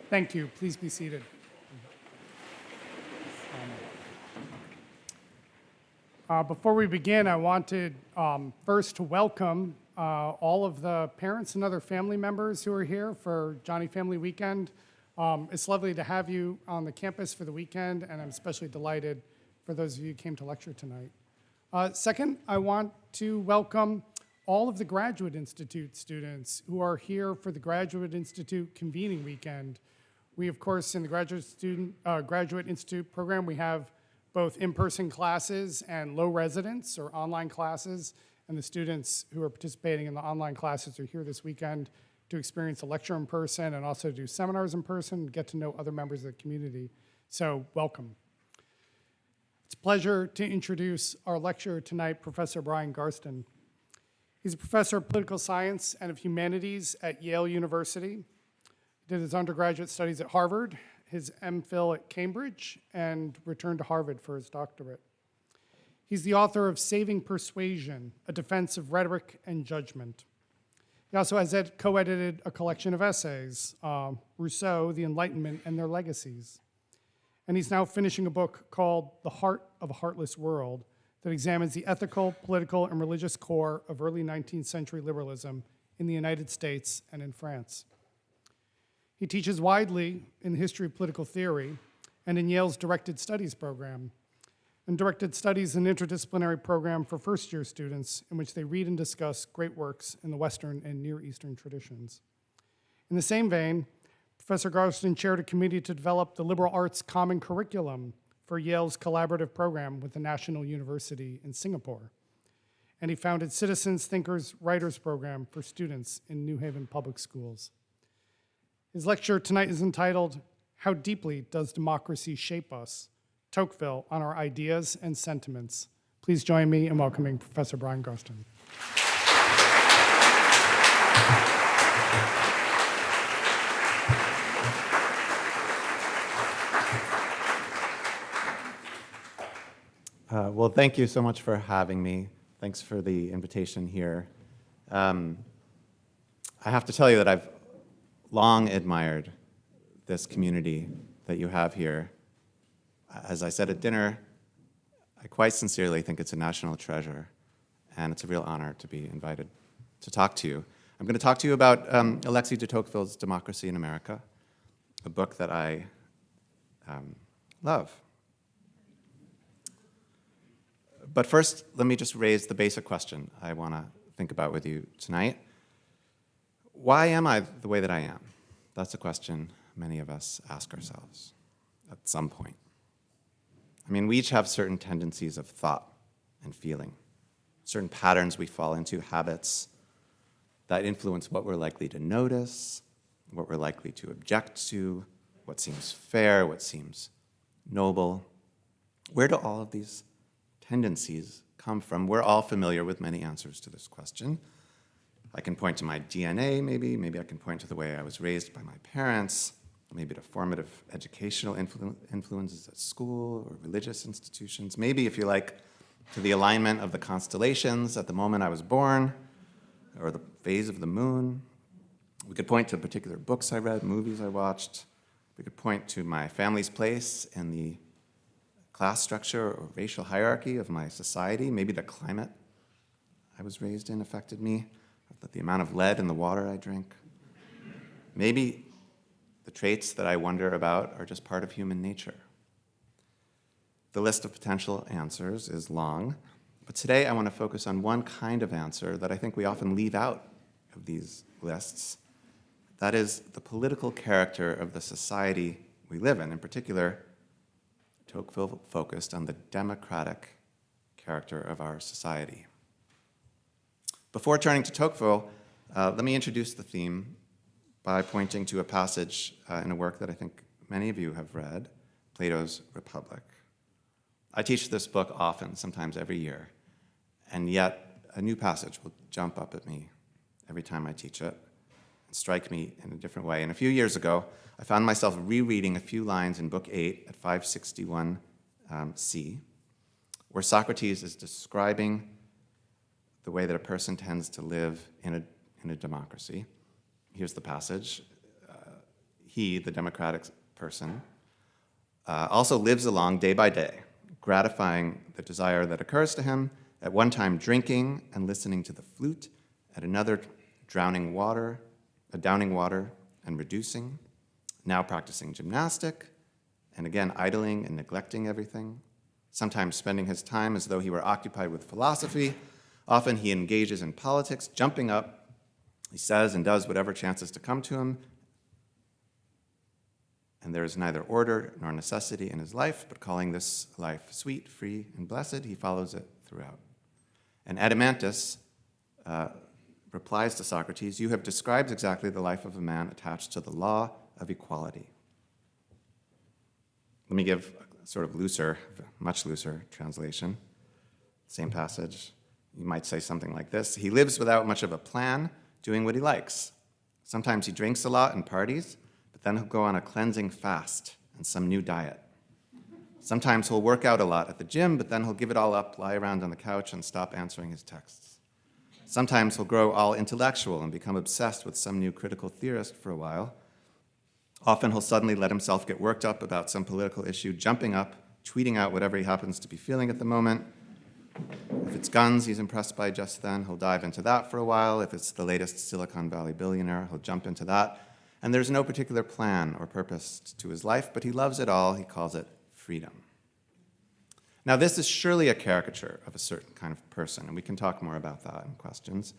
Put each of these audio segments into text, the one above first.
Thank you. Please be seated. Before we begin, I wanted first to welcome all of the parents and other family members who are here for Johnny Family Weekend. It's lovely to have you on the campus for the weekend, and I'm especially delighted for those of you who came to lecture tonight. Second, I want to welcome all of the Graduate Institute students who are here for the Graduate Institute Convening Weekend. We, of course, in the Graduate Institute program, we have both in-person classes and low residence or online classes, and the students who are participating in the online classes are here this weekend to experience a lecture in person and also do seminars in person and get to know other members of the community. So welcome. It's a pleasure to introduce our lecturer tonight, Professor Bryan Garsten. He's a professor of political science and of humanities at Yale University. He did his undergraduate studies at Harvard, his MPhil at Cambridge, and returned to Harvard for his doctorate. He's the author of Saving Persuasion, A Defense of Rhetoric and Judgment. He also has co-edited a collection of essays, Rousseau, the Enlightenment, and Their Legacies. And he's now finishing a book called The Heart of a Heartless World that examines the ethical, political, and religious core of early 19th century liberalism in the United States and in France. He teaches widely in the history of political theory and in Yale's Directed Studies program. And Directed Studies is an interdisciplinary program for first-year students in which they read and discuss great works in the Western and Near Eastern traditions. In the same vein, Professor Garsten chaired a committee to develop the liberal arts common curriculum for Yale's collaborative program with the National University in Singapore. And he founded Citizens, Thinkers, Writers program for students in New Haven Public Schools. His lecture tonight is entitled, How Deeply Does Democracy Shape Us? Tocqueville on Our Ideas and Sentiments. Please join me in welcoming Professor Bryan Garsten. Well, thank you so much for having me. Thanks for the invitation here. I have to tell you that I've long admired this community that you have here. As I said at dinner, I quite sincerely think it's a national treasure, and it's a real honor to be invited to talk to you. I'm going to talk to you about Alexis de Tocqueville's Democracy in America, a book that I love. But first, let me just raise the basic question I want to think about with you tonight. Why am I the way that I am? That's a question many of us ask ourselves at some point. I mean, we each have certain tendencies of thought and feeling, certain patterns we fall into, habits that influence what we're likely to notice, what we're likely to object to, what seems fair, what seems noble. Where do all of these tendencies come from? We're all familiar with many answers to this question. I can point to my DNA, maybe I can point to the way I was raised by my parents, maybe to formative educational influences at school or religious institutions, maybe, if you like, to the alignment of the constellations at the moment I was born, or the phase of the moon. We could point to particular books I read, movies I watched. We could point to my family's place in the class structure or racial hierarchy of my society. Maybe the climate I was raised in affected me, the amount of lead in the water I drink. Maybe the traits that I wonder about are just part of human nature. The list of potential answers is long, but today I want to focus on one kind of answer that I think we often leave out of these lists. That is the political character of the society we live in. In particular, Tocqueville focused on the democratic character of our society. Before turning to Tocqueville, let me introduce the theme by pointing to a passage in a work that I think many of you have read, Plato's Republic. I teach this book often, sometimes every year, and yet a new passage will jump up at me every time I teach it and strike me in a different way. And a few years ago, I found myself rereading a few lines in Book 8 at 561 C, where Socrates is describing the way that a person tends to live in a democracy. Here's the passage. he, the democratic person, also lives along day by day, gratifying the desire that occurs to him, at one time drinking and listening to the flute, at another downing water and reducing, now practicing gymnastic, and again idling and neglecting everything, sometimes spending his time as though he were occupied with philosophy. Often he engages in politics, jumping up, he says and does whatever chances to come to him, and there is neither order nor necessity in his life, but calling this life sweet, free, and blessed, he follows it throughout. And Adeimantus replies to Socrates, "You have described exactly the life of a man attached to the law of equality." Let me give a sort of looser, much looser translation. Same passage. You might say something like this: he lives without much of a plan, doing what he likes. Sometimes he drinks a lot and parties, but then he'll go on a cleansing fast and some new diet. Sometimes he'll work out a lot at the gym, but then he'll give it all up, lie around on the couch, and stop answering his texts. Sometimes he'll grow all intellectual and become obsessed with some new critical theorist for a while. Often he'll suddenly let himself get worked up about some political issue, jumping up, tweeting out whatever he happens to be feeling at the moment. If it's guns he's impressed by just then, he'll dive into that for a while. If it's the latest Silicon Valley billionaire, he'll jump into that. And there's no particular plan or purpose to his life, but he loves it all. He calls it freedom. Now, this is surely a caricature of a certain kind of person, and we can talk more about that in questions.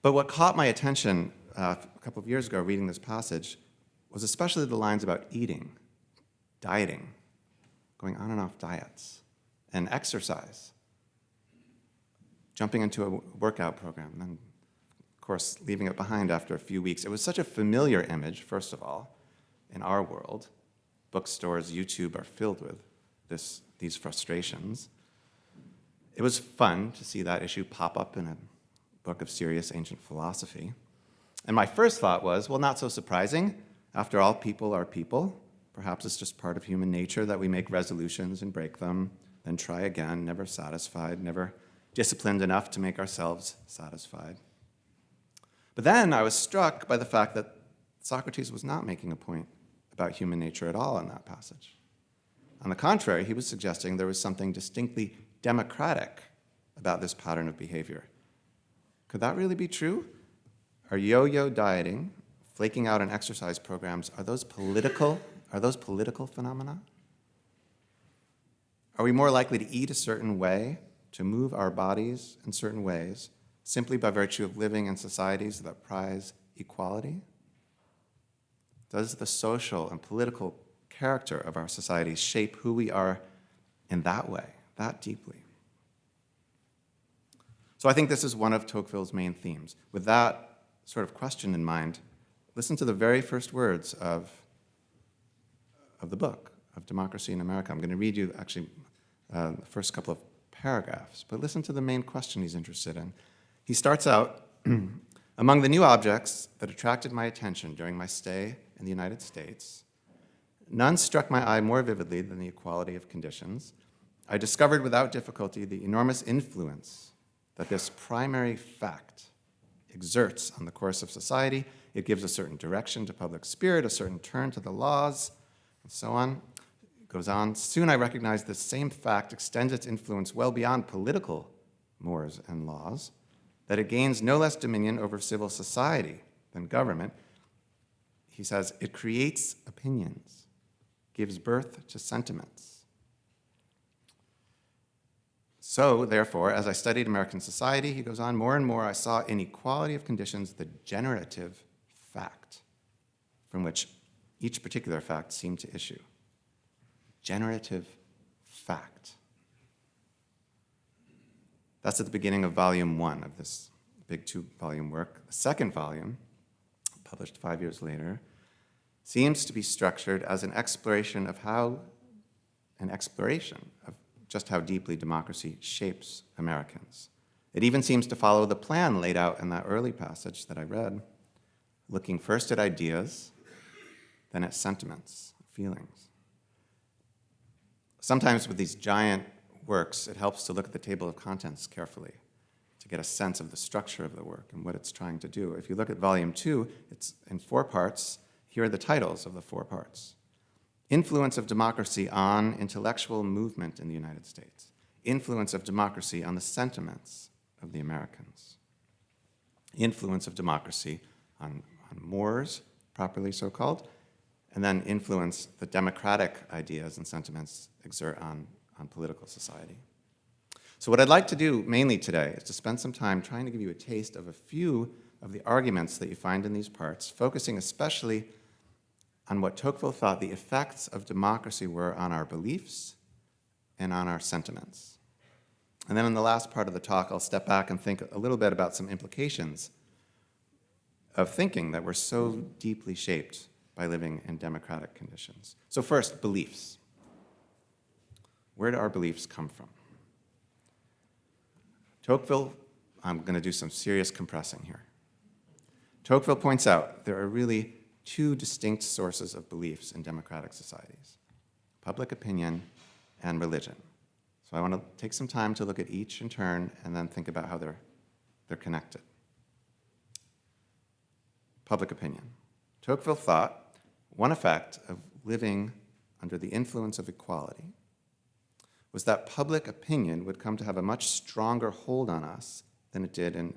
But what caught my attention a couple of years ago reading this passage was especially the lines about eating, dieting, going on and off diets, and exercise, jumping into a workout program, and then, of course, leaving it behind after a few weeks. It was such a familiar image, first of all, in our world. Bookstores, YouTube are filled with these frustrations. It was fun to see that issue pop up in a book of serious ancient philosophy. And my first thought was, well, not so surprising. After all, people are people. Perhaps it's just part of human nature that we make resolutions and break them, then try again, never satisfied, never disciplined enough to make ourselves satisfied. But then I was struck by the fact that Socrates was not making a point about human nature at all in that passage. On the contrary, he was suggesting there was something distinctly democratic about this pattern of behavior. Could that really be true? Are yo-yo dieting, flaking out on exercise programs, are those political phenomena? Are we more likely to eat a certain way, to move our bodies in certain ways, simply by virtue of living in societies that prize equality? Does the social and political character of our societies shape who we are in that way, that deeply? So I think this is one of Tocqueville's main themes. With that sort of question in mind, listen to the very first words of the book, of Democracy in America. I'm going to read you actually the first couple of paragraphs, but listen to the main question he's interested in. He starts out, among the new objects that attracted my attention during my stay in the United States, none struck my eye more vividly than the equality of conditions. I discovered without difficulty the enormous influence that this primary fact exerts on the course of society. It gives a certain direction to public spirit, a certain turn to the laws, and so on. It goes on. Soon I recognized this same fact extends its influence well beyond political mores and laws, that it gains no less dominion over civil society than government. He says, it creates opinions, gives birth to sentiments. So, therefore, as I studied American society, he goes on, more and more I saw in equality of conditions the generative fact from which each particular fact seemed to issue. Generative fact. That's at the beginning of volume 1 of this big 2-volume work. The second volume, published 5 years later, seems to be structured as an exploration of just how deeply democracy shapes Americans. It even seems to follow the plan laid out in that early passage that I read, looking first at ideas, then at sentiments, feelings. Sometimes with these giant works, it helps to look at the table of contents carefully to get a sense of the structure of the work and what it's trying to do. If you look at volume 2, it's in 4 parts. Here are the titles of the 4 parts. Influence of democracy on intellectual movement in the United States. Influence of democracy on the sentiments of the Americans. Influence of democracy on mores, properly so called, and then influence the democratic ideas and sentiments exert on political society. So what I'd like to do mainly today is to spend some time trying to give you a taste of a few of the arguments that you find in these parts, focusing especially on what Tocqueville thought the effects of democracy were on our beliefs and on our sentiments. And then in the last part of the talk, I'll step back and think a little bit about some implications of thinking that were so deeply shaped by living in democratic conditions. So first, beliefs. Where do our beliefs come from? Tocqueville, I'm going to do some serious compressing here. Tocqueville points out there are really 2 distinct sources of beliefs in democratic societies: public opinion and religion. So I want to take some time to look at each in turn and then think about how they're connected. Public opinion. Tocqueville thought one effect of living under the influence of equality was that public opinion would come to have a much stronger hold on us than it did in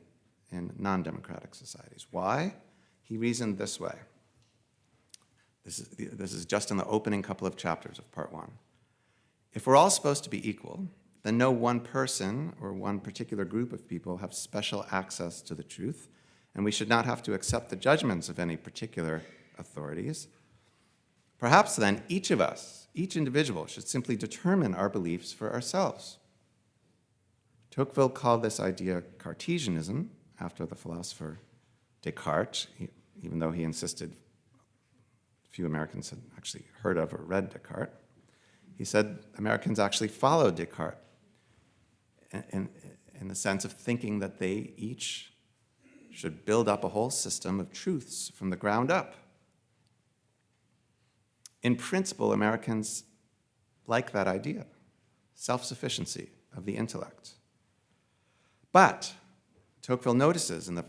non-democratic societies. Why? He reasoned this way. This is just in the opening couple of chapters of part 1. If we're all supposed to be equal, then no one person or one particular group of people have special access to the truth, and we should not have to accept the judgments of any particular authorities. Perhaps then each of us, each individual, should simply determine our beliefs for ourselves. Tocqueville called this idea Cartesianism, after the philosopher Descartes, even though he insisted few Americans had actually heard of or read Descartes. He said Americans actually followed Descartes in the sense of thinking that they each should build up a whole system of truths from the ground up. In principle, Americans like that idea, self-sufficiency of the intellect. But Tocqueville notices in the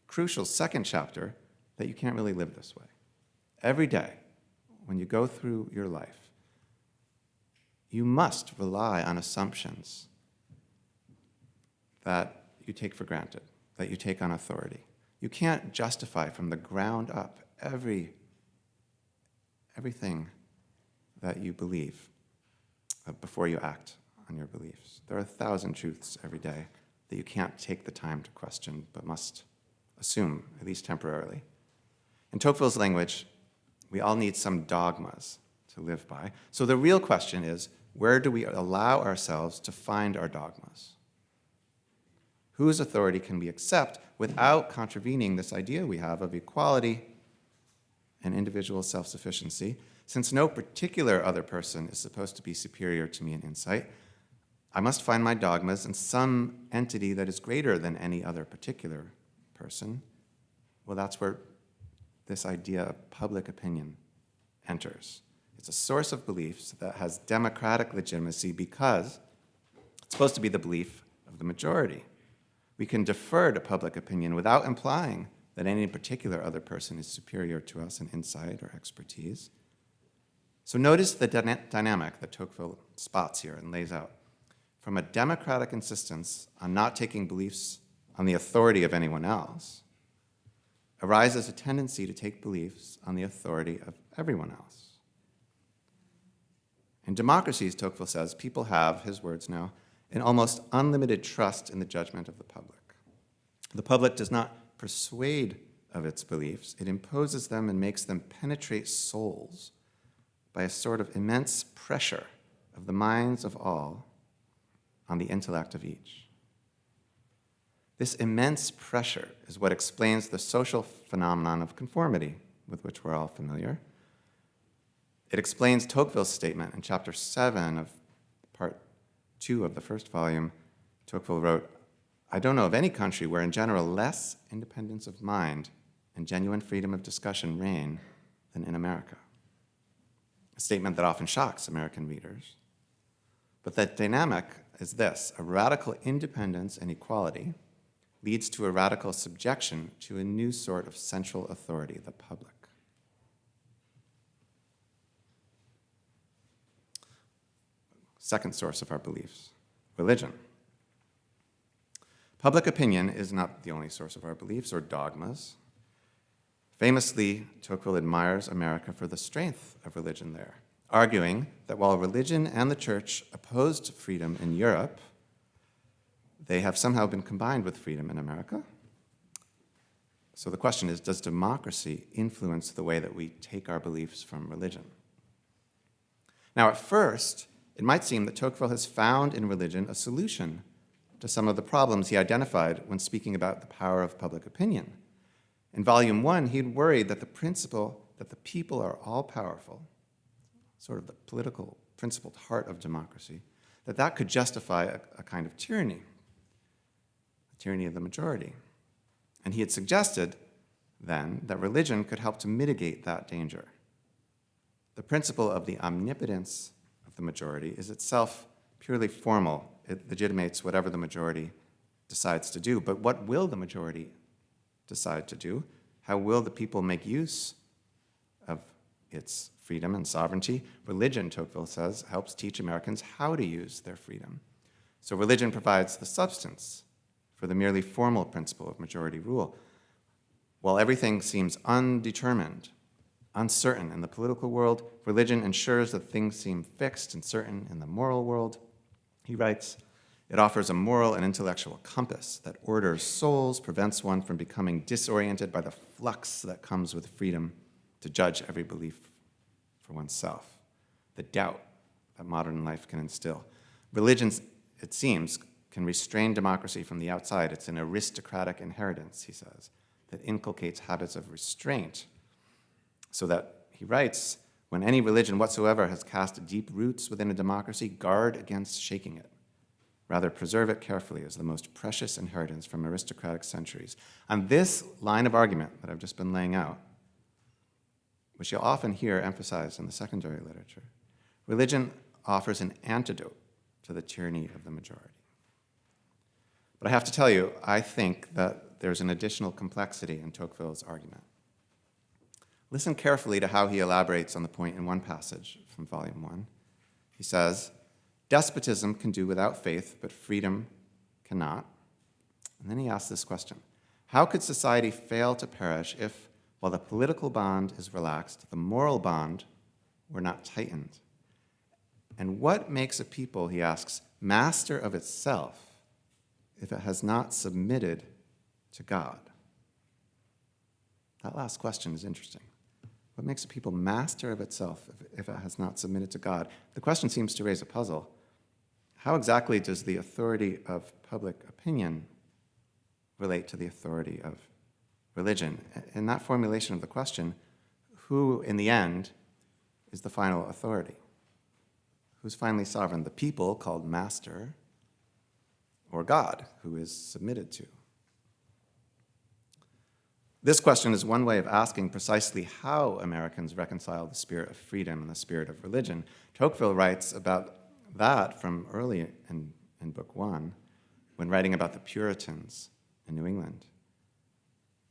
crucial second chapter that you can't really live this way. Every day, when you go through your life, you must rely on assumptions that you take for granted, that you take on authority. You can't justify from the ground up everything that you believe before you act on your beliefs. There are 1,000 truths every day that you can't take the time to question, but must assume, at least temporarily. In Tocqueville's language, we all need some dogmas to live by. So the real question is, where do we allow ourselves to find our dogmas? Whose authority can we accept without contravening this idea we have of equality and individual self-sufficiency? Since no particular other person is supposed to be superior to me in insight, I must find my dogmas in some entity that is greater than any other particular person. Well, that's where this idea of public opinion enters. It's a source of beliefs that has democratic legitimacy because it's supposed to be the belief of the majority. We can defer to public opinion without implying that any particular other person is superior to us in insight or expertise. So notice the dynamic that Tocqueville spots here and lays out. From a democratic insistence on not taking beliefs on the authority of anyone else, arises a tendency to take beliefs on the authority of everyone else. In democracies, Tocqueville says, people have, his words now, an almost unlimited trust in the judgment of the public. The public does not persuade of its beliefs, it imposes them and makes them penetrate souls by a sort of immense pressure of the minds of all on the intellect of each. This immense pressure is what explains the social phenomenon of conformity, with which we're all familiar. It explains Tocqueville's statement in chapter 7 of part 2 of the first volume. Tocqueville wrote, "I don't know of any country where in general less independence of mind and genuine freedom of discussion reign than in America." A statement that often shocks American readers. But that dynamic is this: a radical independence and equality leads to a radical subjection to a new sort of central authority, the public. Second source of our beliefs, religion. Public opinion is not the only source of our beliefs or dogmas. Famously, Tocqueville admires America for the strength of religion there, arguing that while religion and the church opposed freedom in Europe, they have somehow been combined with freedom in America. So the question is, does democracy influence the way that we take our beliefs from religion? Now, at first, it might seem that Tocqueville has found in religion a solution to some of the problems he identified when speaking about the power of public opinion. In Volume 1, he'd worried that the principle that the people are all-powerful, sort of the political principled heart of democracy, that could justify a kind of tyranny, the tyranny of the majority. And he had suggested then that religion could help to mitigate that danger. The principle of the omnipotence of the majority is itself purely formal. It legitimates whatever the majority decides to do. But what will the majority decide to do? How will the people make use of its freedom and sovereignty? Religion, Tocqueville says, helps teach Americans how to use their freedom. So religion provides the substance for the merely formal principle of majority rule. While everything seems undetermined, uncertain in the political world, religion ensures that things seem fixed and certain in the moral world. He writes, it offers a moral and intellectual compass that orders souls, prevents one from becoming disoriented by the flux that comes with freedom to judge every belief for oneself, the doubt that modern life can instill. Religion, it seems, can restrain democracy from the outside. It's an aristocratic inheritance, he says, that inculcates habits of restraint, so that, he writes, when any religion whatsoever has cast deep roots within a democracy, guard against shaking it. Rather, preserve it carefully as the most precious inheritance from aristocratic centuries. On this line of argument that I've just been laying out, which you'll often hear emphasized in the secondary literature, religion offers an antidote to the tyranny of the majority. But I have to tell you, I think that there's an additional complexity in Tocqueville's argument. Listen carefully to how he elaborates on the point in one passage from Volume 1. He says, despotism can do without faith, but freedom cannot. And then he asks this question, how could society fail to perish if, while the political bond is relaxed, the moral bond were not tightened? And what makes a people, he asks, master of itself if it has not submitted to God? That last question is interesting. What makes a people master of itself if it has not submitted to God? The question seems to raise a puzzle. How exactly does the authority of public opinion relate to the authority of religion? In that formulation of the question, who, in the end, is the final authority? Who's finally sovereign? The people, called master, or God, who is submitted to? This question is one way of asking precisely how Americans reconcile the spirit of freedom and the spirit of religion. Tocqueville writes about that from early in Book 1, when writing about the Puritans in New England.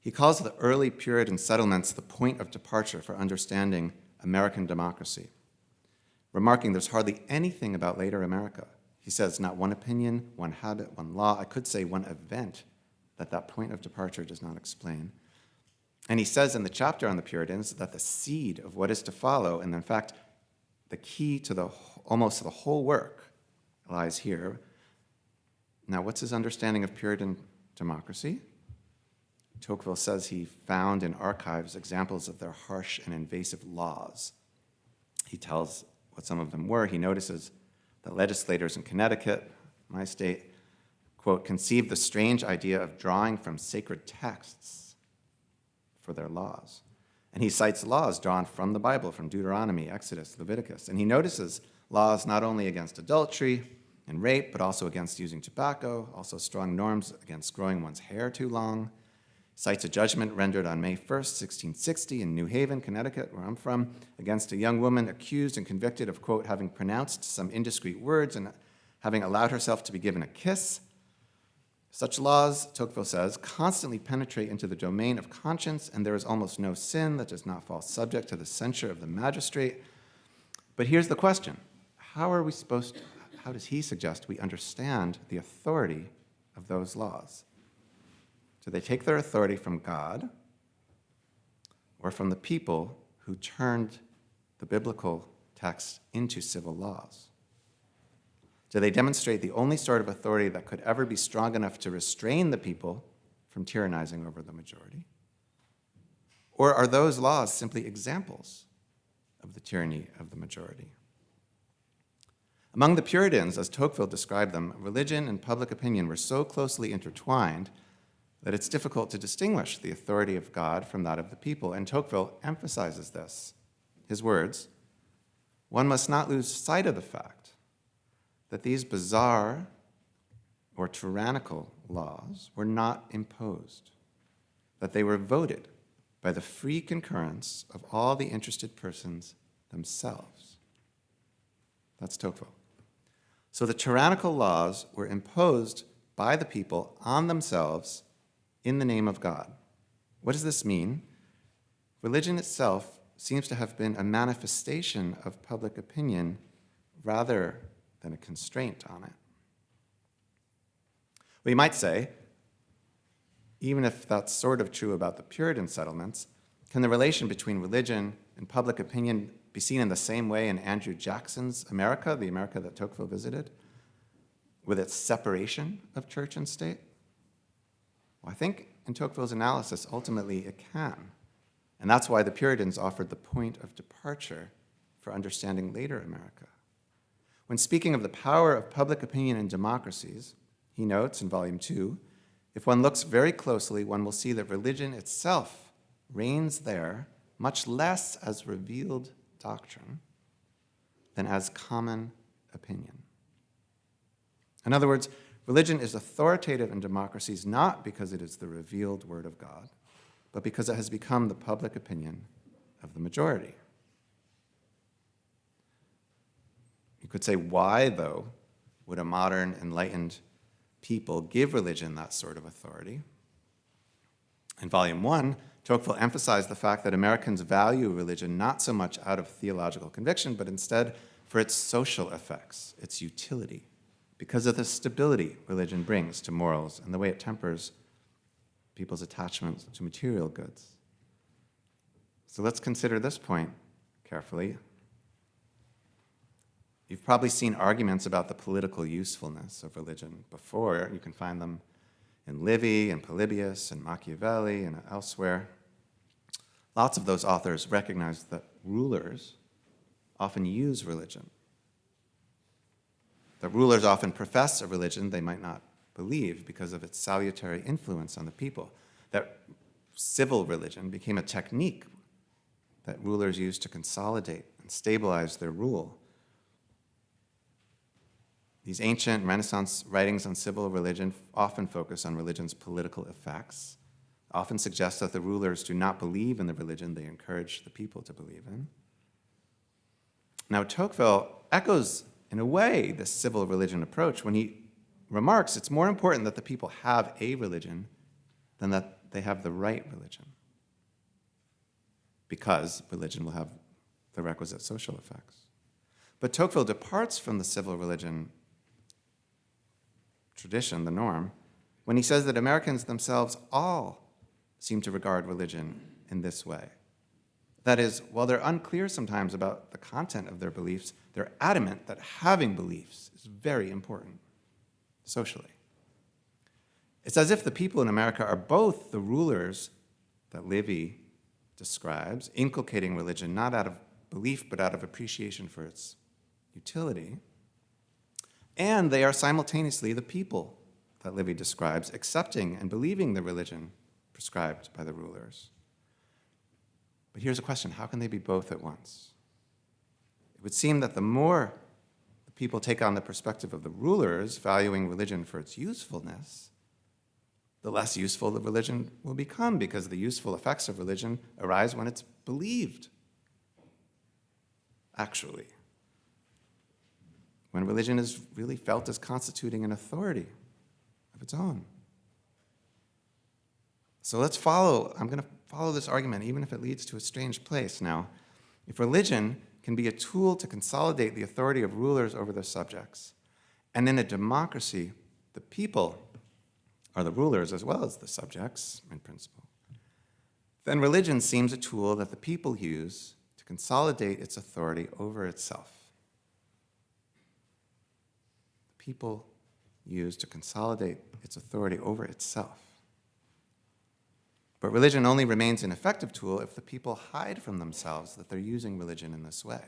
He calls the early Puritan settlements the point of departure for understanding American democracy, remarking there's hardly anything about later America. He says not one opinion, one habit, one law, I could say one event that point of departure does not explain. And he says in the chapter on the Puritans that the seed of what is to follow, and in fact, the key to almost the whole work lies here. Now, what's his understanding of Puritan democracy? Tocqueville says he found in archives examples of their harsh and invasive laws. He tells what some of them were. He notices that legislators in Connecticut, my state, quote, conceived the strange idea of drawing from sacred texts for their laws. And he cites laws drawn from the Bible, from Deuteronomy, Exodus, Leviticus. And he notices laws not only against adultery and rape, but also against using tobacco, also strong norms against growing one's hair too long. Cites a judgment rendered on May 1st, 1660 in New Haven, Connecticut, where I'm from, against a young woman accused and convicted of, quote, having pronounced some indiscreet words and having allowed herself to be given a kiss. Such laws, Tocqueville says, constantly penetrate into the domain of conscience, and there is almost no sin that does not fall subject to the censure of the magistrate. But here's the question. How are we supposed how does he suggest we understand the authority of those laws? Do they take their authority from God or from the people who turned the biblical text into civil laws? Do they demonstrate the only sort of authority that could ever be strong enough to restrain the people from tyrannizing over the majority? Or are those laws simply examples of the tyranny of the majority? Among the Puritans, as Tocqueville described them, religion and public opinion were so closely intertwined that it's difficult to distinguish the authority of God from that of the people, and Tocqueville emphasizes this. His words, "One must not lose sight of the fact that these bizarre or tyrannical laws were not imposed, that they were voted by the free concurrence of all the interested persons themselves." That's Tocqueville. So the tyrannical laws were imposed by the people on themselves in the name of God. What does this mean? Religion itself seems to have been a manifestation of public opinion rather than a constraint on it. Well, you might say, even if that's sort of true about the Puritan settlements, can the relation between religion and public opinion be seen in the same way in Andrew Jackson's America, the America that Tocqueville visited, with its separation of church and state? Well, I think in Tocqueville's analysis, ultimately it can. And that's why the Puritans offered the point of departure for understanding later America. When speaking of the power of public opinion in democracies, he notes in Volume 2, if one looks very closely, one will see that religion itself reigns there much less as revealed doctrine than as common opinion. In other words, religion is authoritative in democracies not because it is the revealed word of God, but because it has become the public opinion of the majority. You could say, why, though, would a modern, enlightened people give religion that sort of authority? In Volume 1, Tocqueville emphasized the fact that Americans value religion not so much out of theological conviction, but instead for its social effects, its utility, because of the stability religion brings to morals and the way it tempers people's attachment to material goods. So let's consider this point carefully. You've probably seen arguments about the political usefulness of religion before. You can find them in Livy and Polybius and Machiavelli and elsewhere. Lots of those authors recognize that rulers often use religion. That rulers often profess a religion they might not believe because of its salutary influence on the people. That civil religion became a technique that rulers used to consolidate and stabilize their rule. These ancient Renaissance writings on civil religion often focus on religion's political effects, often suggest that the rulers do not believe in the religion they encourage the people to believe in. Now, Tocqueville echoes, in a way, this civil religion approach when he remarks it's more important that the people have a religion than that they have the right religion, because religion will have the requisite social effects. But Tocqueville departs from the civil religion tradition, the norm, when he says that Americans themselves all seem to regard religion in this way. That is, while they're unclear sometimes about the content of their beliefs, they're adamant that having beliefs is very important socially. It's as if the people in America are both the rulers that Livy describes, inculcating religion not out of belief but out of appreciation for its utility, and they are simultaneously the people that Livy describes, accepting and believing the religion prescribed by the rulers. But here's a question: how can they be both at once? It would seem that the more the people take on the perspective of the rulers, valuing religion for its usefulness, the less useful the religion will become, because the useful effects of religion arise when it's believed, actually. When religion is really felt as constituting an authority of its own. So I'm going to follow this argument, even if it leads to a strange place. Now, if religion can be a tool to consolidate the authority of rulers over their subjects, And in a democracy, the people are the rulers as well as the subjects, in principle. Then religion seems a tool that the people use to consolidate its authority over itself. The people use to consolidate its authority over itself. But religion only remains an effective tool if the people hide from themselves that they're using religion in this way,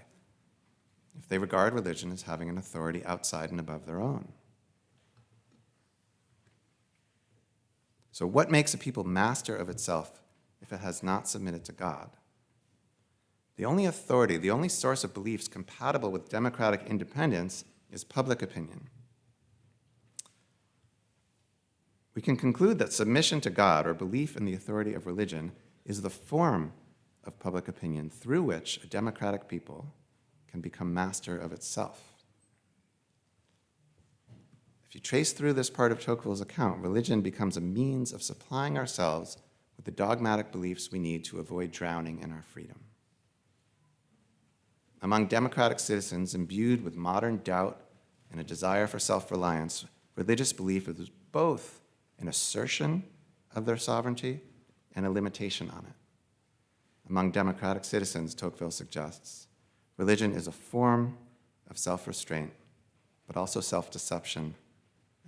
if they regard religion as having an authority outside and above their own. So what makes a people master of itself if it has not submitted to God? The only authority, the only source of beliefs compatible with democratic independence is public opinion. We can conclude that submission to God or belief in the authority of religion is the form of public opinion through which a democratic people can become master of itself. If you trace through this part of Tocqueville's account, religion becomes a means of supplying ourselves with the dogmatic beliefs we need to avoid drowning in our freedom. Among democratic citizens imbued with modern doubt and a desire for self-reliance, religious belief is both an assertion of their sovereignty and a limitation on it. Among democratic citizens, Tocqueville suggests, religion is a form of self-restraint, but also self-deception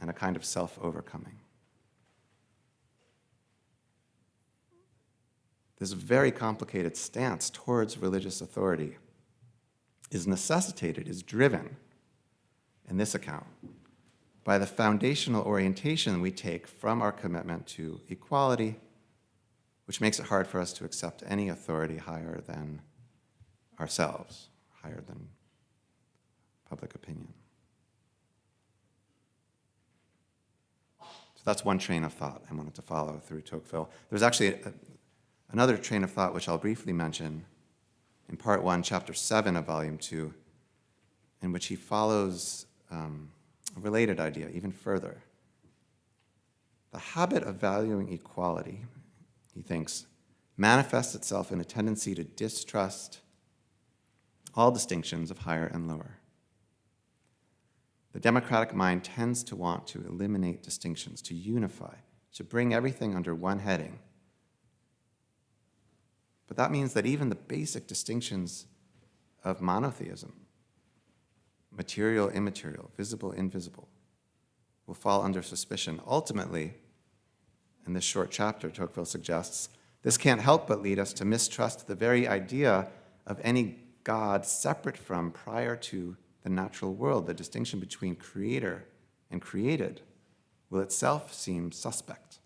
and a kind of self-overcoming. This very complicated stance towards religious authority is necessitated, is driven, in this account, by the foundational orientation we take from our commitment to equality, which makes it hard for us to accept any authority higher than ourselves, higher than public opinion. So that's one train of thought I wanted to follow through Tocqueville. There's actually another train of thought which I'll briefly mention in part 1, chapter 7 of volume 2, in which he follows a related idea even further. The habit of valuing equality, he thinks, manifests itself in a tendency to distrust all distinctions of higher and lower. The democratic mind tends to want to eliminate distinctions, to unify, to bring everything under one heading. But that means that even the basic distinctions of monotheism, material, immaterial, visible, invisible, will fall under suspicion. Ultimately, in this short chapter, Tocqueville suggests, this can't help but lead us to mistrust the very idea of any God separate from, prior to the natural world. The distinction between creator and created will itself seem suspect.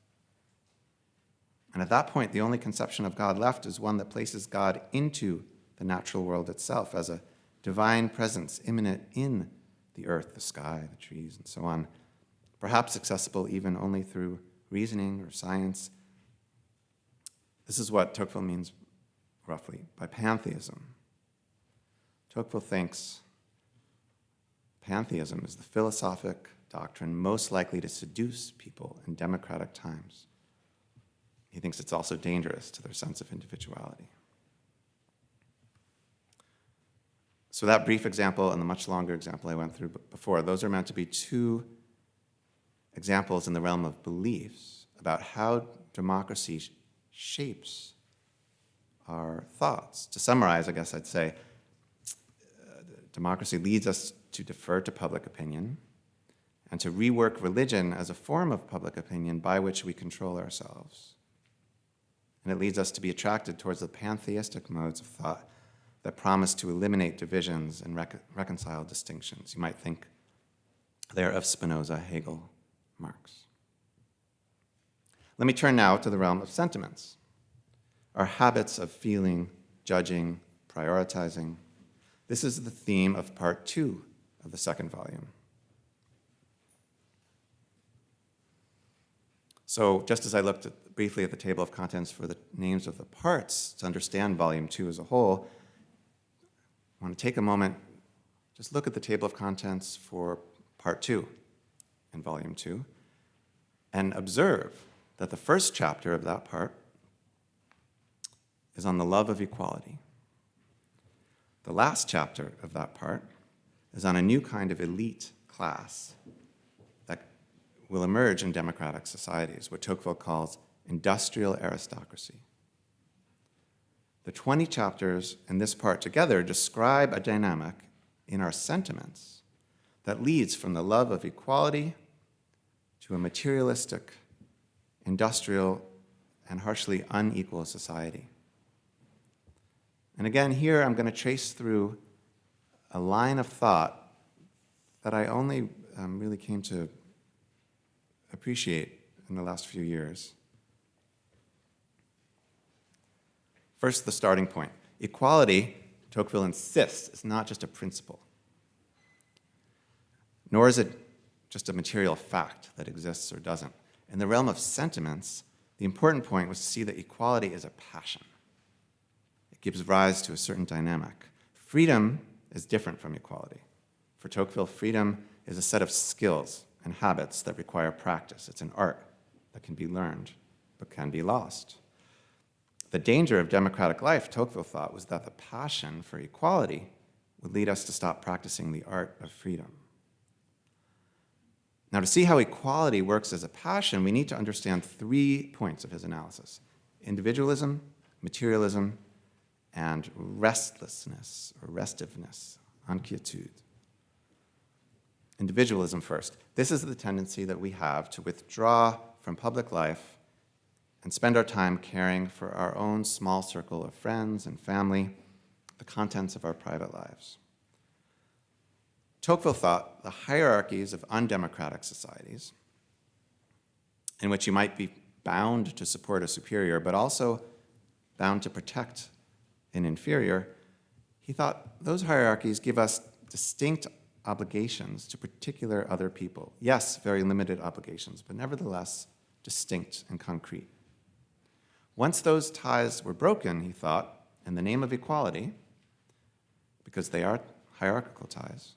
And at that point, the only conception of God left is one that places God into the natural world itself as a divine presence immanent in the earth, the sky, the trees, and so on, perhaps accessible even only through reasoning or science. This is what Tocqueville means, roughly, by pantheism. Tocqueville thinks pantheism is the philosophic doctrine most likely to seduce people in democratic times. He thinks it's also dangerous to their sense of individuality. So that brief example and the much longer example I went through before, those are meant to be two examples in the realm of beliefs about how democracy shapes our thoughts. To summarize, I guess I'd say, democracy leads us to defer to public opinion and to rework religion as a form of public opinion by which we control ourselves. And it leads us to be attracted towards the pantheistic modes of thought that promise to eliminate divisions and reconcile distinctions. You might think there of Spinoza, Hegel, Marx. Let me turn now to the realm of sentiments, our habits of feeling, judging, prioritizing. This is the theme of part 2 of the second volume. So just as I looked briefly at the table of contents for the names of the parts to understand volume 2 as a whole, I want to take a moment, just look at the table of contents for part 2 in volume 2, and observe that the first chapter of that part is on the love of equality. The last chapter of that part is on a new kind of elite class that will emerge in democratic societies, what Tocqueville calls industrial aristocracy. The 20 chapters in this part together describe a dynamic in our sentiments that leads from the love of equality to a materialistic, industrial, and harshly unequal society. And again, here I'm going to trace through a line of thought that I only really came to appreciate in the last few years. First, the starting point. Equality, Tocqueville insists, is not just a principle, nor is it just a material fact that exists or doesn't. In the realm of sentiments, the important point was to see that equality is a passion. It gives rise to a certain dynamic. Freedom is different from equality. For Tocqueville, freedom is a set of skills and habits that require practice. It's an art that can be learned, but can be lost. The danger of democratic life, Tocqueville thought, was that the passion for equality would lead us to stop practicing the art of freedom. Now, to see how equality works as a passion, we need to understand 3 points of his analysis: individualism, materialism, and restlessness or restiveness, inquietude. Individualism first. This is the tendency that we have to withdraw from public life and spend our time caring for our own small circle of friends and family, the contents of our private lives. Tocqueville thought the hierarchies of undemocratic societies, in which you might be bound to support a superior, but also bound to protect an inferior, he thought those hierarchies give us distinct obligations to particular other people. Yes, very limited obligations, but nevertheless distinct and concrete. Once those ties were broken, he thought, in the name of equality, because they are hierarchical ties,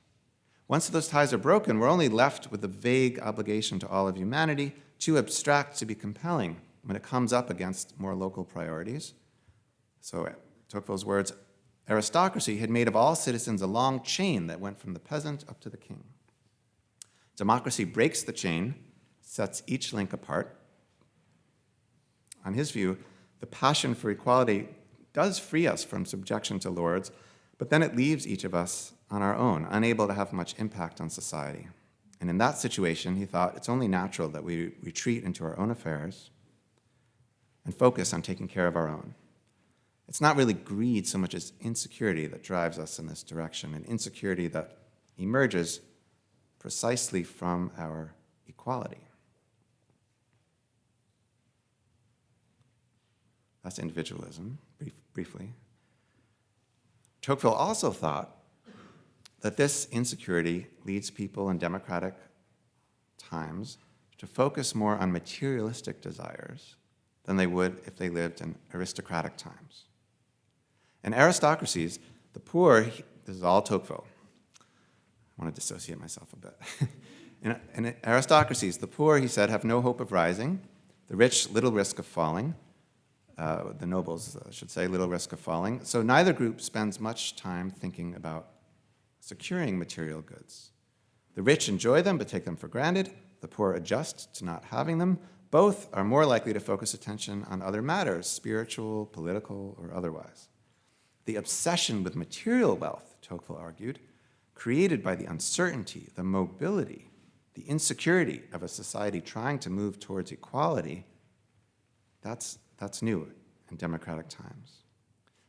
once those ties are broken, we're only left with the vague obligation to all of humanity, too abstract to be compelling when it comes up against more local priorities. So, Tocqueville's words, aristocracy had made of all citizens a long chain that went from the peasant up to the king. Democracy breaks the chain, sets each link apart. On his view, the passion for equality does free us from subjection to lords, but then it leaves each of us on our own, unable to have much impact on society. And in that situation, he thought it's only natural that we retreat into our own affairs and focus on taking care of our own. It's not really greed so much as insecurity that drives us in this direction, an insecurity that emerges precisely from our equality. That's individualism, briefly. Tocqueville also thought that this insecurity leads people in democratic times to focus more on materialistic desires than they would if they lived in aristocratic times. In aristocracies, the poor, this is all Tocqueville. I want to dissociate myself a bit. In aristocracies, the poor, he said, have no hope of rising, the rich, little risk of falling, the nobles, I should say, little risk of falling. So neither group spends much time thinking about securing material goods. The rich enjoy them but take them for granted. The poor adjust to not having them. Both are more likely to focus attention on other matters, spiritual, political, or otherwise. The obsession with material wealth, Tocqueville argued, created by the uncertainty, the mobility, the insecurity of a society trying to move towards equality, that's new in democratic times.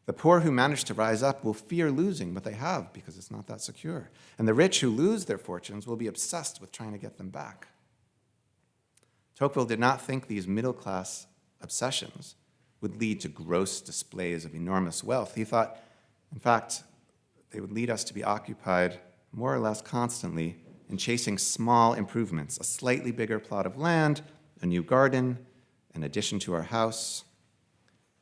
The poor who manage to rise up will fear losing what they have because it's not that secure. And the rich who lose their fortunes will be obsessed with trying to get them back. Tocqueville did not think these middle-class obsessions would lead to gross displays of enormous wealth. He thought, in fact, they would lead us to be occupied more or less constantly in chasing small improvements, a slightly bigger plot of land, a new garden, an addition to our house.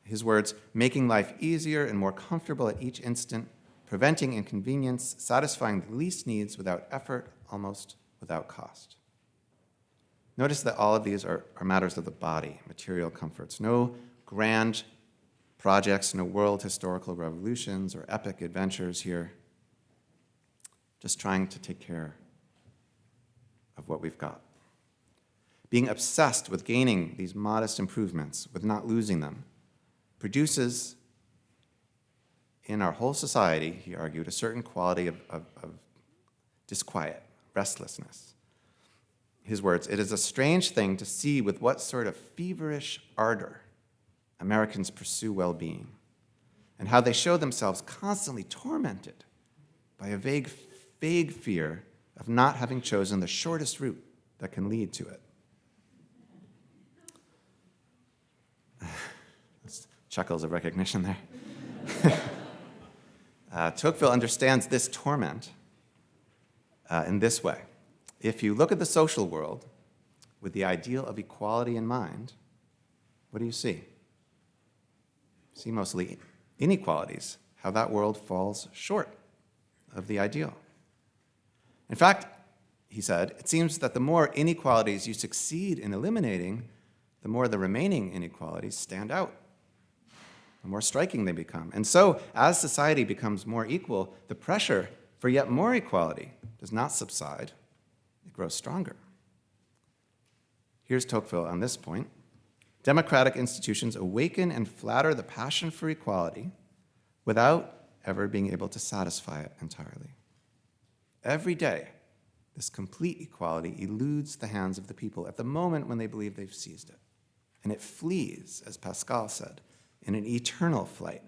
His words, making life easier and more comfortable at each instant, preventing inconvenience, satisfying the least needs without effort, almost without cost. Notice that all of these are matters of the body, material comforts. No grand projects, no world historical revolutions or epic adventures here. Just trying to take care of what we've got. Being obsessed with gaining these modest improvements, with not losing them, produces in our whole society, he argued, a certain quality of disquiet, restlessness. His words, "It is a strange thing to see with what sort of feverish ardor Americans pursue well-being, and how they show themselves constantly tormented by a vague fear of not having chosen the shortest route that can lead to it." Chuckles of recognition there. Tocqueville understands this torment in this way. If you look at the social world with the ideal of equality in mind, what do you see? You see mostly inequalities, how that world falls short of the ideal. In fact, he said, it seems that the more inequalities you succeed in eliminating, the more the remaining inequalities stand out, the more striking they become. And so, as society becomes more equal, the pressure for yet more equality does not subside, it grows stronger. Here's Tocqueville on this point. Democratic institutions awaken and flatter the passion for equality without ever being able to satisfy it entirely. Every day, this complete equality eludes the hands of the people at the moment when they believe they've seized it. And it flees, as Pascal said, in an eternal flight.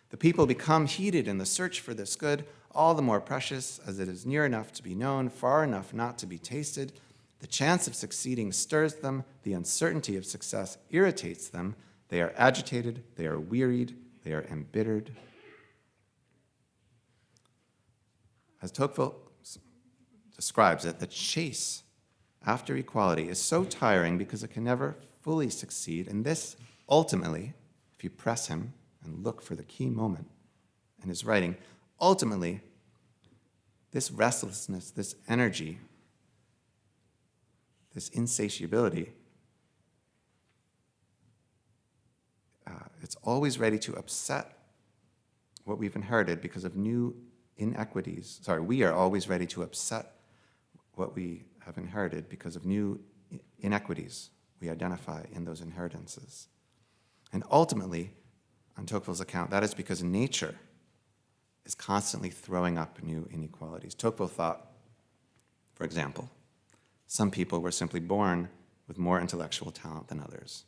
The people become heated in the search for this good, all the more precious as it is near enough to be known, far enough not to be tasted. The chance of succeeding stirs them, the uncertainty of success irritates them. They are agitated, they are wearied, they are embittered. As Tocqueville describes it, the chase after equality is so tiring because it can never fully succeed, and this ultimately, if you press him and look for the key moment in his writing, ultimately, this restlessness, this energy, this insatiability, it's always ready to upset what we've inherited because of new inequities. We are always ready to upset what we have inherited because of new inequities we identify in those inheritances. And ultimately, on Tocqueville's account, that is because nature is constantly throwing up new inequalities. Tocqueville thought, for example, some people were simply born with more intellectual talent than others.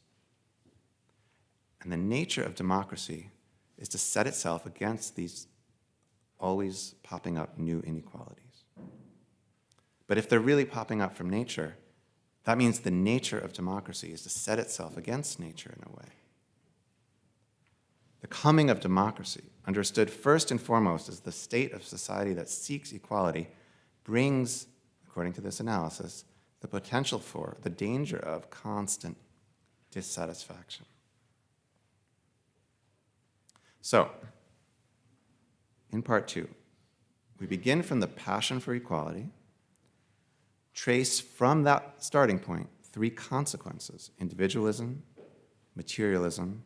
And the nature of democracy is to set itself against these always popping up new inequalities. But if they're really popping up from nature, that means the nature of democracy is to set itself against nature in a way. The coming of democracy, understood first and foremost as the state of society that seeks equality, brings, according to this analysis, the potential for, the danger of constant dissatisfaction. So, in part two, we begin from the passion for equality, trace from that starting point three consequences: individualism, materialism,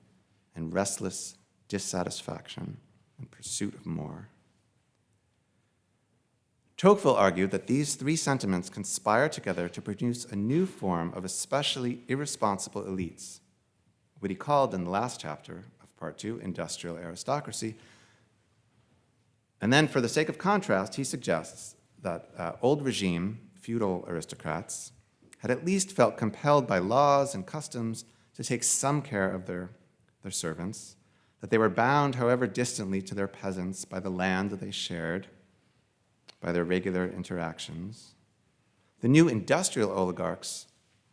and restless dissatisfaction and pursuit of more. Tocqueville argued that these three sentiments conspire together to produce a new form of especially irresponsible elites, what he called in the last chapter of part two, industrial aristocracy. And then, for the sake of contrast, he suggests that old regime, feudal aristocrats, had at least felt compelled by laws and customs to take some care of their servants, that they were bound, however distantly, to their peasants by the land that they shared, by their regular interactions. The new industrial oligarchs,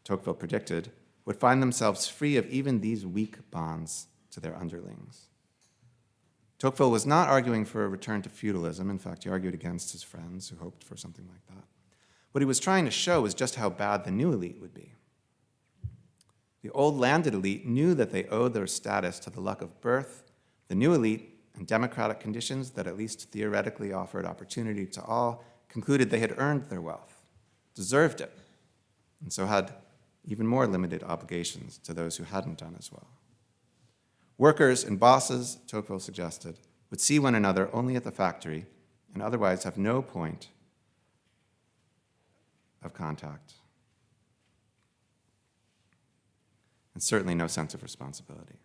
Tocqueville predicted, would find themselves free of even these weak bonds to their underlings. Tocqueville was not arguing for a return to feudalism. In fact, he argued against his friends who hoped for something like that. What he was trying to show was just how bad the new elite would be. The old landed elite knew that they owed their status to the luck of birth. The new elite and democratic conditions that at least theoretically offered opportunity to all concluded they had earned their wealth, deserved it, and so had even more limited obligations to those who hadn't done as well. Workers and bosses, Tocqueville suggested, would see one another only at the factory and otherwise have no point of contact, and certainly no sense of responsibility.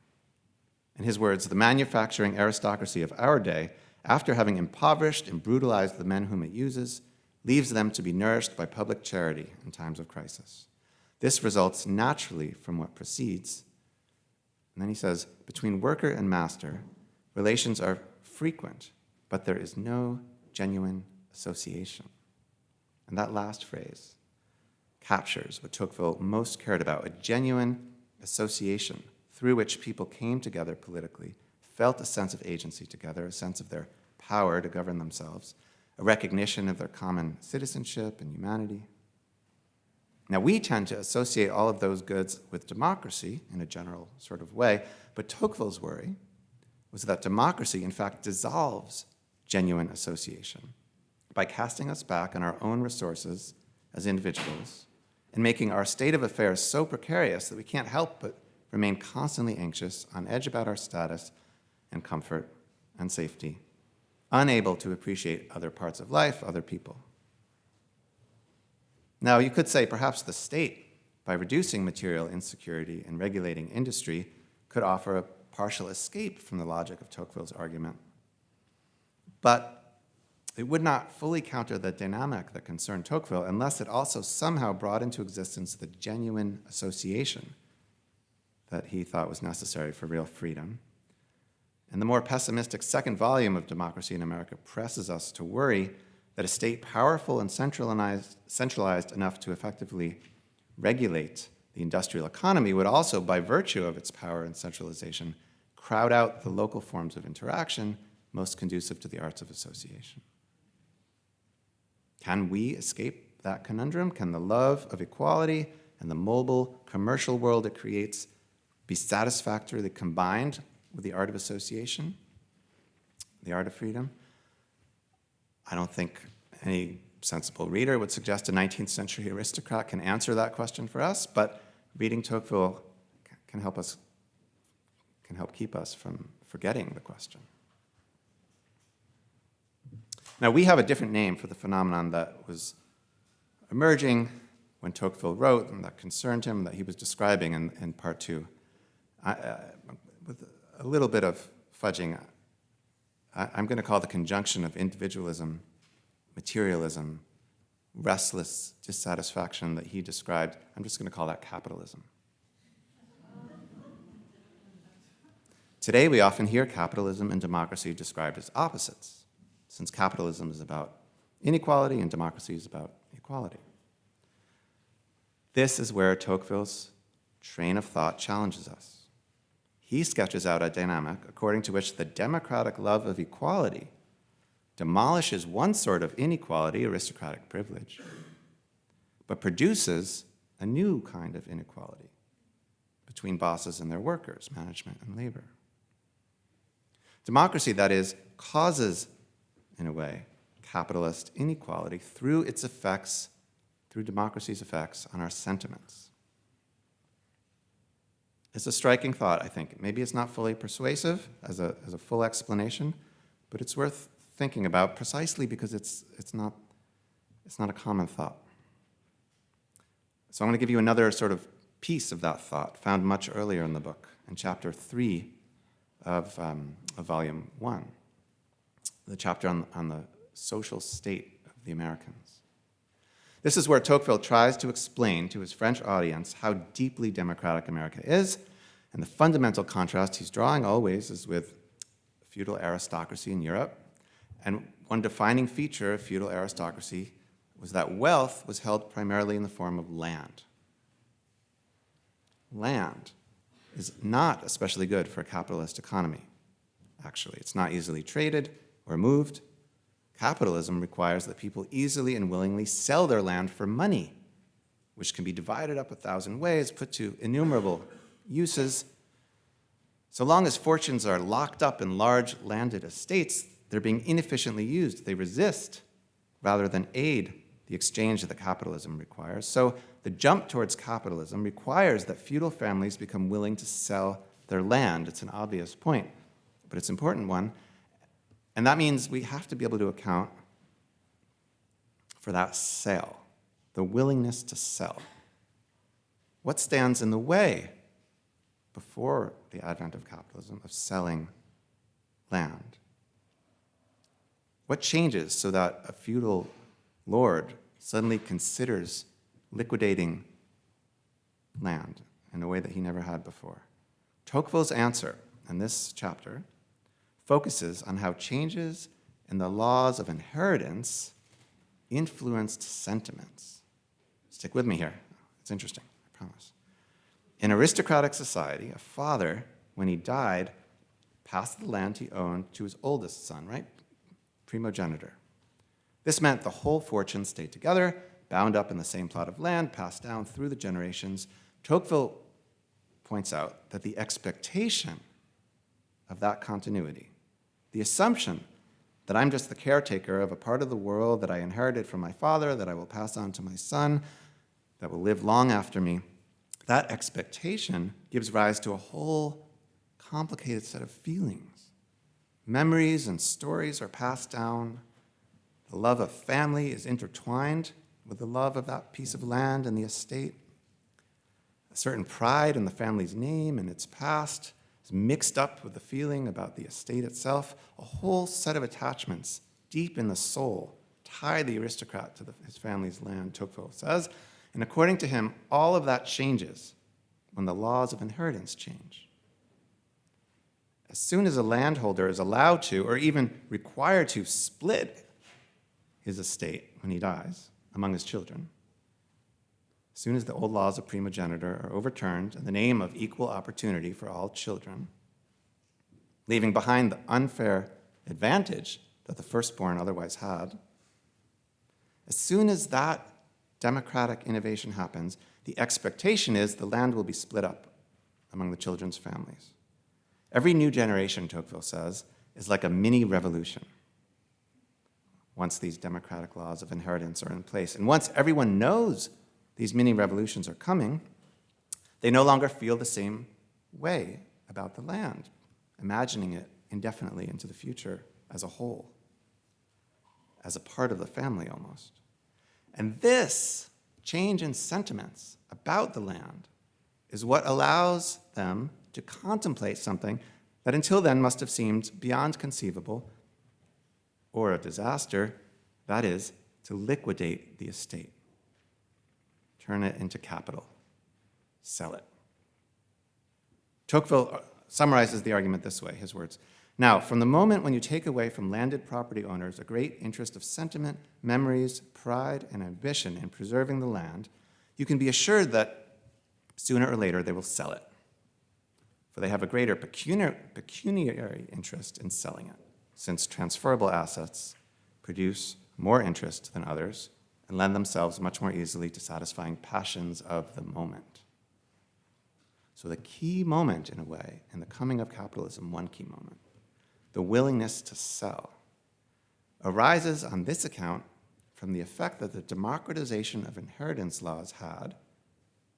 In his words, the manufacturing aristocracy of our day, after having impoverished and brutalized the men whom it uses, leaves them to be nourished by public charity in times of crisis. This results naturally from what precedes. And then he says, between worker and master, relations are frequent, but there is no genuine association. And that last phrase captures what Tocqueville most cared about, a genuine association through which people came together politically, felt a sense of agency together, a sense of their power to govern themselves, a recognition of their common citizenship and humanity. Now, we tend to associate all of those goods with democracy in a general sort of way, but Tocqueville's worry was that democracy, in fact, dissolves genuine association by casting us back on our own resources as individuals and making our state of affairs so precarious that we can't help but remain constantly anxious, on edge about our status and comfort and safety, unable to appreciate other parts of life, other people. Now, you could say perhaps the state, by reducing material insecurity and regulating industry, could offer a partial escape from the logic of Tocqueville's argument. But it would not fully counter the dynamic that concerned Tocqueville unless it also somehow brought into existence the genuine association that he thought was necessary for real freedom. And the more pessimistic second volume of Democracy in America presses us to worry that a state powerful and centralized enough to effectively regulate the industrial economy would also, by virtue of its power and centralization, crowd out the local forms of interaction most conducive to the arts of association. Can we escape that conundrum? Can the love of equality and the mobile commercial world it creates be satisfactorily combined with the art of association, the art of freedom? I don't think any sensible reader would suggest a 19th century aristocrat can answer that question for us, but reading Tocqueville can help keep us from forgetting the question. Now, we have a different name for the phenomenon that was emerging when Tocqueville wrote and that concerned him, that he was describing in part two. With a little bit of fudging, I'm going to call the conjunction of individualism, materialism, restless dissatisfaction that he described, I'm just going to call that capitalism. Today, we often hear capitalism and democracy described as opposites, since capitalism is about inequality and democracy is about equality. This is where Tocqueville's train of thought challenges us. He sketches out a dynamic according to which the democratic love of equality demolishes one sort of inequality, aristocratic privilege, but produces a new kind of inequality between bosses and their workers, management and labor. Democracy, that is, causes, in a way, capitalist inequality through its effects, through democracy's effects on our sentiments. It's a striking thought, I think. Maybe it's not fully persuasive as a full explanation, but it's worth thinking about precisely because it's not a common thought. So I'm going to give you another sort of piece of that thought found much earlier in the book, in chapter 3 of volume 1, the chapter on the social state of the Americans. This is where Tocqueville tries to explain to his French audience how deeply democratic America is, and the fundamental contrast he's drawing always is with feudal aristocracy in Europe. And one defining feature of feudal aristocracy was that wealth was held primarily in the form of land. Land is not especially good for a capitalist economy, actually. It's not easily traded or moved. Capitalism requires that people easily and willingly sell their land for money, which can be divided up 1,000 ways, put to innumerable uses. So long as fortunes are locked up in large landed estates, they're being inefficiently used. They resist rather than aid the exchange that capitalism requires. So the jump towards capitalism requires that feudal families become willing to sell their land. It's an obvious point, but it's an important one. And that means we have to be able to account for that sale. the willingness to sell. What stands in the way before the advent of capitalism of selling land? What changes so that a feudal lord suddenly considers liquidating land in a way that he never had before? Tocqueville's answer in this chapter focuses on how changes in the laws of inheritance influenced sentiments. Stick with me here. It's interesting, I promise. In aristocratic society, a father, when he died, passed the land he owned to his oldest son, right? Primogeniture. This meant the whole fortune stayed together, bound up in the same plot of land, passed down through the generations. Tocqueville points out that the expectation of that continuity, the assumption that I'm just the caretaker of a part of the world that I inherited from my father, that I will pass on to my son, that will live long after me, that expectation gives rise to a whole complicated set of feelings. Memories and stories are passed down. The love of family is intertwined with the love of that piece of land and the estate. A certain pride in the family's name and its past is mixed up with the feeling about the estate itself. A whole set of attachments deep in the soul tie the aristocrat to his family's land, Tocqueville says. And according to him, all of that changes when the laws of inheritance change. As soon as a landholder is allowed to, or even required to, split his estate when he dies among his children, as soon as the old laws of primogeniture are overturned in the name of equal opportunity for all children, leaving behind the unfair advantage that the firstborn otherwise had, as soon as that democratic innovation happens, the expectation is the land will be split up among the children's families. Every new generation, Tocqueville says, is like a mini revolution once these democratic laws of inheritance are in place. And once everyone knows these mini revolutions are coming, they no longer feel the same way about the land, imagining it indefinitely into the future as a whole, as a part of the family almost. And this change in sentiments about the land is what allows them to contemplate something that until then must have seemed beyond conceivable or a disaster, that is, to liquidate the estate. Turn it into capital. Sell it. Tocqueville summarizes the argument this way, his words. Now, from the moment when you take away from landed property owners a great interest of sentiment, memories, pride, and ambition in preserving the land, you can be assured that sooner or later they will sell it, for they have a greater pecuniary interest in selling it, since transferable assets produce more interest than others and lend themselves much more easily to satisfying passions of the moment. So the key moment, in a way, in the coming of capitalism, one key moment, the willingness to sell, arises on this account from the effect that the democratization of inheritance laws had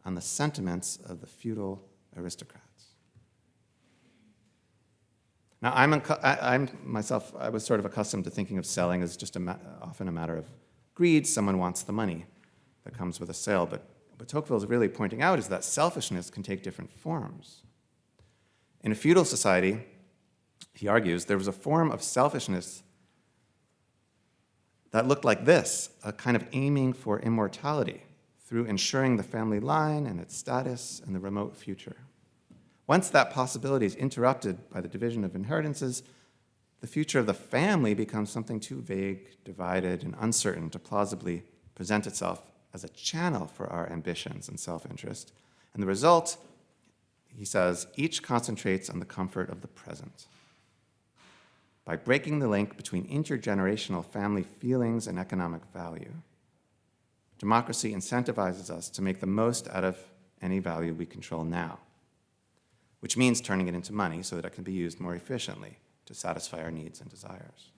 on the sentiments of the feudal aristocrats. Now, I was sort of accustomed to thinking of selling as just often a matter of greed. Someone wants the money that comes with a sale. But what Tocqueville is really pointing out is that selfishness can take different forms. In a feudal society, he argues, there was a form of selfishness that looked like this, a kind of aiming for immortality through ensuring the family line and its status in the remote future. Once that possibility is interrupted by the division of inheritances, the future of the family becomes something too vague, divided, and uncertain to plausibly present itself as a channel for our ambitions and self-interest. And the result, he says, each concentrates on the comfort of the present. By breaking the link between intergenerational family feelings and economic value, democracy incentivizes us to make the most out of any value we control now, which means turning it into money so that it can be used more efficiently to satisfy our needs and desires.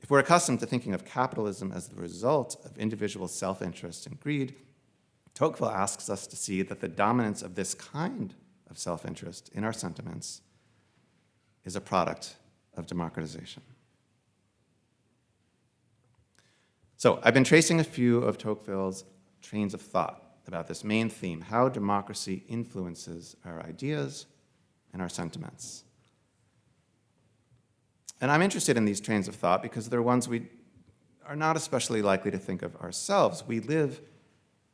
If we're accustomed to thinking of capitalism as the result of individual self-interest and greed, Tocqueville asks us to see that the dominance of this kind of self-interest in our sentiments is a product of democratization. So I've been tracing a few of Tocqueville's trains of thought about this main theme, how democracy influences our ideas and our sentiments. And I'm interested in these trains of thought because they're ones we are not especially likely to think of ourselves. We live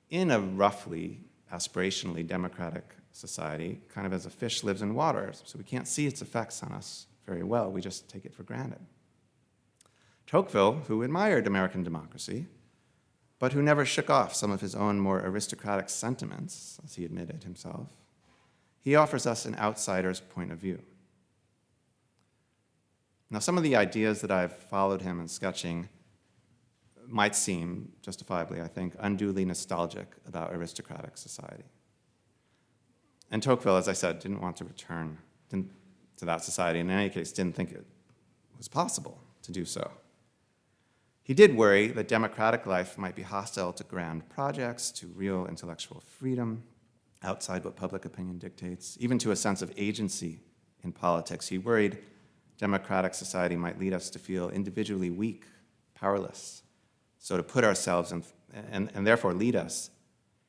in a roughly, aspirationally democratic society, kind of as a fish lives in water, so we can't see its effects on us very well. We just take it for granted. Tocqueville, who admired American democracy, but who never shook off some of his own more aristocratic sentiments, as he admitted himself, he offers us an outsider's point of view. Now, some of the ideas that I've followed him in sketching might seem, justifiably, I think, unduly nostalgic about aristocratic society. And Tocqueville, as I said, didn't want to return to that society, and in any case, didn't think it was possible to do so. He did worry that democratic life might be hostile to grand projects, to real intellectual freedom, outside what public opinion dictates, even to a sense of agency in politics. He worried democratic society might lead us to feel individually weak, powerless, so to put ourselves in, and therefore lead us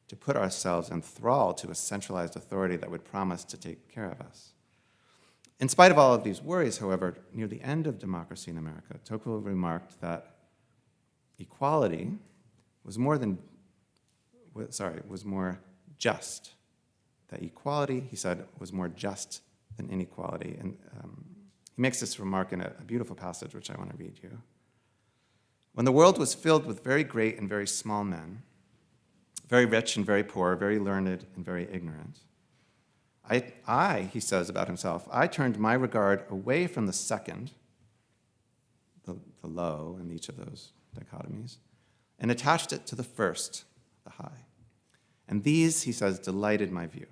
to put ourselves in thrall to a centralized authority that would promise to take care of us. In spite of all of these worries, however, near the end of democracy in America, Tocqueville remarked that equality was more just. That equality, he said, was more just than inequality. And he makes this remark in a beautiful passage, which I want to read you. When the world was filled with very great and very small men, very rich and very poor, very learned and very ignorant, I, he says about himself, I turned my regard away from the second, the low in each of those dichotomies, and attached it to the first, the high. And these, he says, delighted my view.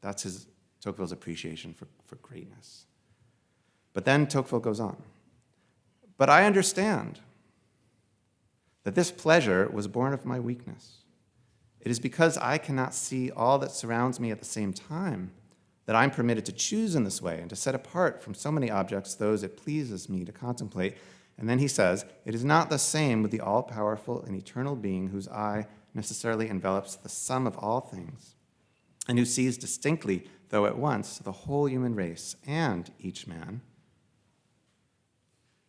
That's Tocqueville's appreciation for greatness. But then Tocqueville goes on. But I understand that this pleasure was born of my weakness. It is because I cannot see all that surrounds me at the same time that I'm permitted to choose in this way and to set apart from so many objects those it pleases me to contemplate. And then he says, it is not the same with the all-powerful and eternal being whose eye necessarily envelops the sum of all things, and who sees distinctly, though at once, the whole human race and each man.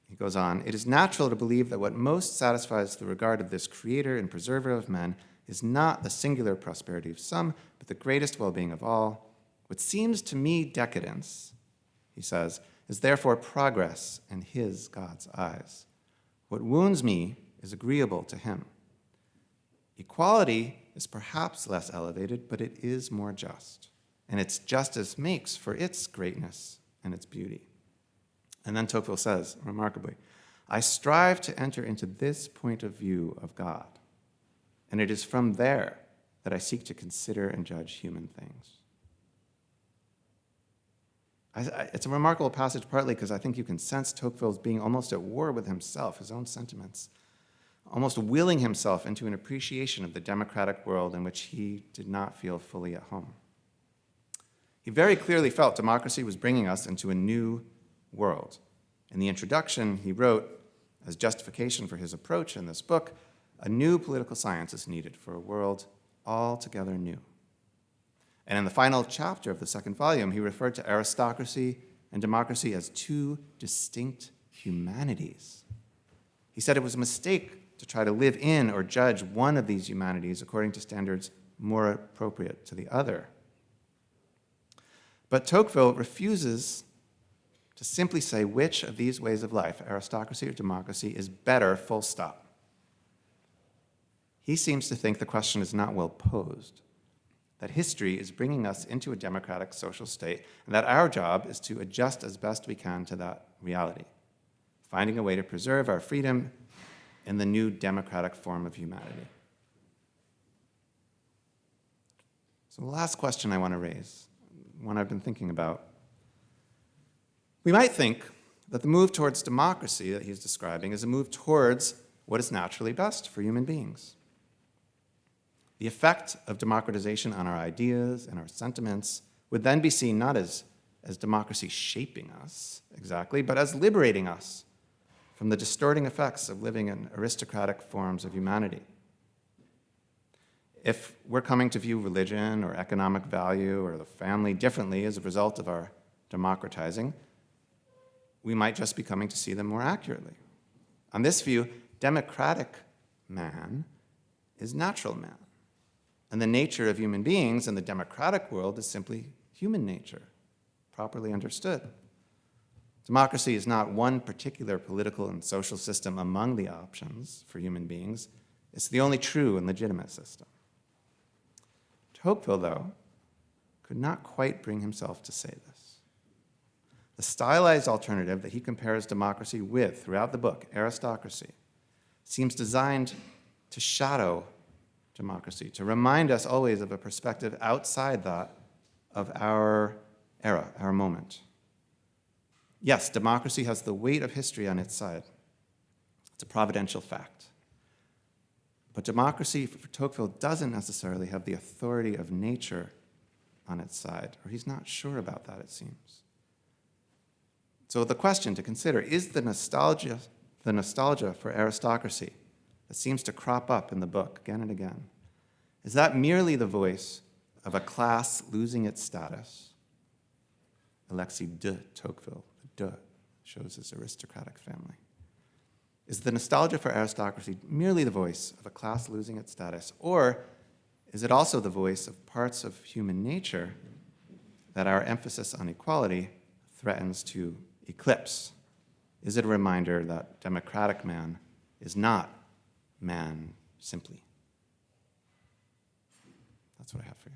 He goes on, it is natural to believe that what most satisfies the regard of this creator and preserver of men is not the singular prosperity of some, but the greatest well-being of all. What seems to me decadence, he says, is therefore progress in his, God's, eyes. What wounds me is agreeable to him. Equality is perhaps less elevated, but it is more just, and its justice makes for its greatness and its beauty. And then Tocqueville says, remarkably, I strive to enter into this point of view of God, and it is from there that I seek to consider and judge human things. It's a remarkable passage partly because I think you can sense Tocqueville's being almost at war with himself, his own sentiments, almost willing himself into an appreciation of the democratic world in which he did not feel fully at home. He very clearly felt democracy was bringing us into a new world. In the introduction, he wrote, as justification for his approach in this book, a new political science is needed for a world altogether new. And in the final chapter of the second volume, he referred to aristocracy and democracy as two distinct humanities. He said it was a mistake to try to live in or judge one of these humanities according to standards more appropriate to the other. But Tocqueville refuses to simply say which of these ways of life, aristocracy or democracy, is better, full stop. He seems to think the question is not well posed, that history is bringing us into a democratic social state, and that our job is to adjust as best we can to that reality, finding a way to preserve our freedom in the new democratic form of humanity. So the last question I want to raise, one I've been thinking about. We might think that the move towards democracy that he's describing is a move towards what is naturally best for human beings. The effect of democratization on our ideas and our sentiments would then be seen not as democracy shaping us exactly, but as liberating us from the distorting effects of living in aristocratic forms of humanity. If we're coming to view religion or economic value or the family differently as a result of our democratizing, we might just be coming to see them more accurately. On this view, democratic man is natural man. And the nature of human beings in the democratic world is simply human nature, properly understood. Democracy is not one particular political and social system among the options for human beings. It's the only true and legitimate system. Tocqueville, though, could not quite bring himself to say this. The stylized alternative that he compares democracy with throughout the book, aristocracy, seems designed to shadow democracy, to remind us always of a perspective outside that of our era, our moment. Yes, democracy has the weight of history on its side. It's a providential fact. But democracy, for Tocqueville, doesn't necessarily have the authority of nature on its side, or he's not sure about that, it seems. So the question to consider is the nostalgia for aristocracy that seems to crop up in the book again and again. Is that merely the voice of a class losing its status? Alexis de Tocqueville, the de shows his aristocratic family. Is the nostalgia for aristocracy merely the voice of a class losing its status, or is it also the voice of parts of human nature that our emphasis on equality threatens to eclipse? Is it a reminder that democratic man is not man simply? That's what I have for you.